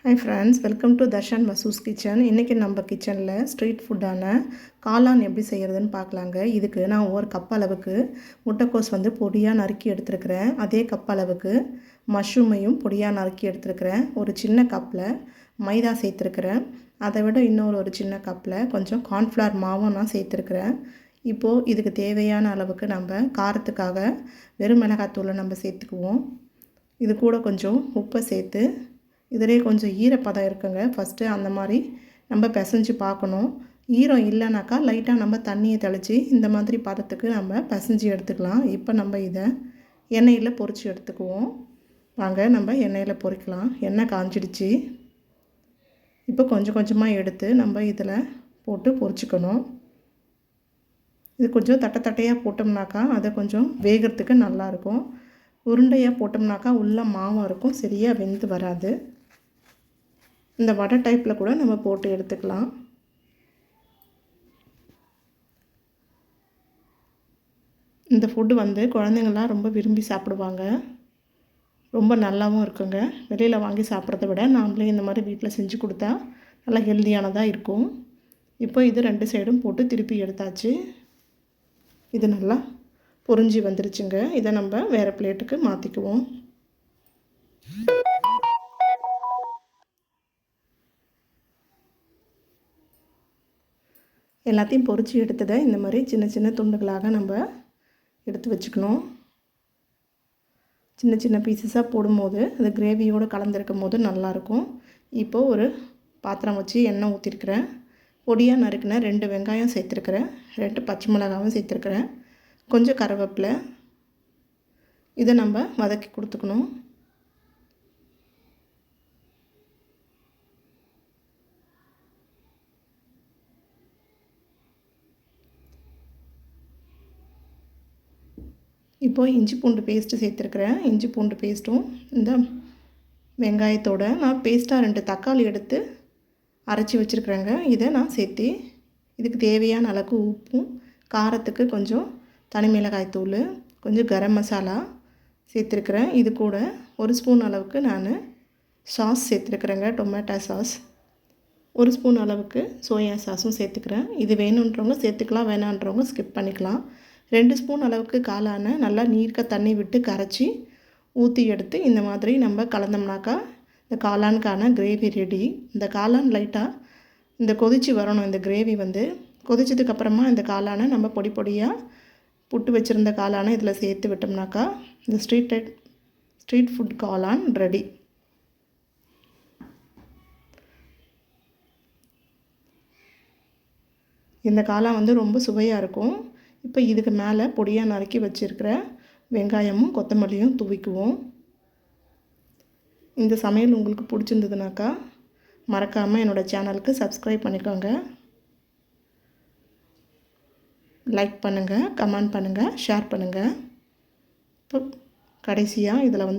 Hi friends, welcome to Darshan வசூஸ் kitchen. இன்றைக்கி நம்ம கிச்சனில் ஸ்ட்ரீட் ஃபுட்டான காளான் எப்படி செய்கிறதுன்னு பார்க்கலாங்க. இதுக்கு நான் ஒரு கப் அளவுக்கு முட்டைக்கோஸ் பொடியாக நறுக்கி எடுத்துருக்கிறேன். அதே கப் அளவுக்கு மஷ்ரூமையும் பொடியாக நறுக்கி எடுத்துருக்கிறேன். ஒரு சின்ன கப்பில் மைதா சேர்த்துருக்கிறேன். அதை விட ஒரு சின்ன கப்பில் கொஞ்சம் கார்ன்ஃப்ளவர் மாவும் நான் சேர்த்துருக்கிறேன். இப்போது இதுக்கு தேவையான அளவுக்கு நம்ம காரத்துக்காக வெறும் மிளகாத்தூளை நம்ம சேர்த்துக்குவோம். இது கூட கொஞ்சம் உப்பை சேர்த்து இதிலே கொஞ்சம் ஈரப்பதம் இருக்குங்க. ஃபஸ்ட்டு அந்த மாதிரி நம்ம பிசைஞ்சு பார்க்கணும். ஈரம் இல்லைனாக்கா லைட்டாக நம்ம தண்ணியை தெளித்து இந்த மாதிரி பதத்துக்கு நம்ம பிசைஞ்சு எடுத்துக்கலாம். இப்போ நம்ம இதை எண்ணெயில் பொரித்து எடுத்துக்குவோம். வாங்க நம்ம எண்ணெயில் பொரிக்கலாம். எண்ணெய் காஞ்சிடுச்சு. இப்போ கொஞ்சம் கொஞ்சமாக எடுத்து நம்ம இதில் போட்டு பொரிச்சிக்கணும். இது கொஞ்சம் தட்டையாக போட்டோம்னாக்கா அதை கொஞ்சம் வேகிறதுக்கு நல்லாயிருக்கும். உருண்டையாக போட்டோம்னாக்கா உள்ள மாவும் இருக்கும், சரியாக வெந்து வராது. இந்த வடை டைப்பில் கூட நம்ம போட்டு எடுத்துக்கலாம். இந்த ஃபுட்டு குழந்தைங்கள்லாம் ரொம்ப விரும்பி சாப்பிடுவாங்க. ரொம்ப நல்லாவும் இருக்குங்க. வெளியில் வாங்கி சாப்பிட்றத விட நாமளே இந்த மாதிரி வீட்டில் செஞ்சு கொடுத்தா நல்லா ஹெல்தியானதாக இருக்கும். இப்போ இது 2 சைடும் போட்டு திருப்பி எடுத்தாச்சு. இது நல்லா பொரிஞ்சு வந்துருச்சுங்க. இதை நம்ம வேறு பிளேட்டுக்கு மாற்றிக்குவோம். எல்லாத்தையும் பொரித்து எடுத்ததை இந்த மாதிரி சின்ன சின்ன துண்டுகளாக நம்ம எடுத்து வச்சுக்கணும். சின்ன சின்ன பீசஸாக போடும்போது அது கிரேவியோடு கலந்துருக்கும் போது நல்லாயிருக்கும். இப்போது ஒரு பாத்திரம் வச்சு எண்ணெய் ஊற்றிருக்கிறேன். பொடியாக நறுக்கின 2 வெங்காயம் சேர்த்துருக்கிறேன். 2 பச்சை மிளகாவும் சேர்த்துருக்கிறேன். கொஞ்சம் கருவேப்பிலை. இதை நம்ம வதக்கி கொடுத்துக்கணும். இப்போது இஞ்சி பூண்டு பேஸ்ட்டு சேர்த்துருக்குறேன். இஞ்சி பூண்டு பேஸ்ட்டும் இந்த வெங்காயத்தோடு நான் பேஸ்ட்டாக 2 தக்காளி எடுத்து அரைச்சி வச்சுருக்குறேங்க. இதை நான் சேர்த்து இதுக்கு தேவையான அளவுக்கு உப்பும், காரத்துக்கு கொஞ்சம் தனி மிளகாய் தூள், கொஞ்சம் கரம் மசாலா சேர்த்துருக்குறேன். இது கூட 1 ஸ்பூன் அளவுக்கு நான் சாஸ் சேர்த்துருக்குறேங்க, டொமேட்டோ சாஸ். 1 ஸ்பூன் அளவுக்கு சோயா சாஸும் சேர்த்துக்கிறேன். இது வேணுன்றவங்க சேர்த்துக்கலாம், வேணான்றவங்க ஸ்கிப் பண்ணிக்கலாம். 2 ஸ்பூன் அளவுக்கு காளானை நல்லா நீர்க்க தண்ணி விட்டு கரைச்சி ஊற்றி எடுத்து இந்த மாதிரி நம்ம கலந்தோம்னாக்கா இந்த காளானுக்கான கிரேவி ரெடி. இந்த காளான் லைட்டாக இந்த கொதித்து வரணும். இந்த கிரேவி கொதிச்சதுக்கப்புறமா இந்த காளானை நம்ம பொடி பொடியாக புட்டு வச்சுருந்த காளானை இதில் சேர்த்து விட்டோம்னாக்கா இந்த ஸ்ட்ரீட் ஃபுட் காளான் ரெடி. இந்த காளான் ரொம்ப சுவையாக இருக்கும். இப்போ இதுக்கு மேலே பொடியாக நறுக்கி வச்சுருக்கிற வெங்காயமும் கொத்தமல்லியும் தூவிக்குவோம். இந்த சமையல் உங்களுக்கு பிடிச்சிருந்ததுனாக்கா மறக்காமல் என்னோடய சேனலுக்கு சப்ஸ்கிரைப் பண்ணிக்கோங்க. லைக் பண்ணுங்கள், கமெண்ட் பண்ணுங்கள், ஷேர் பண்ணுங்கள். இப்போ கடைசியாக இதில்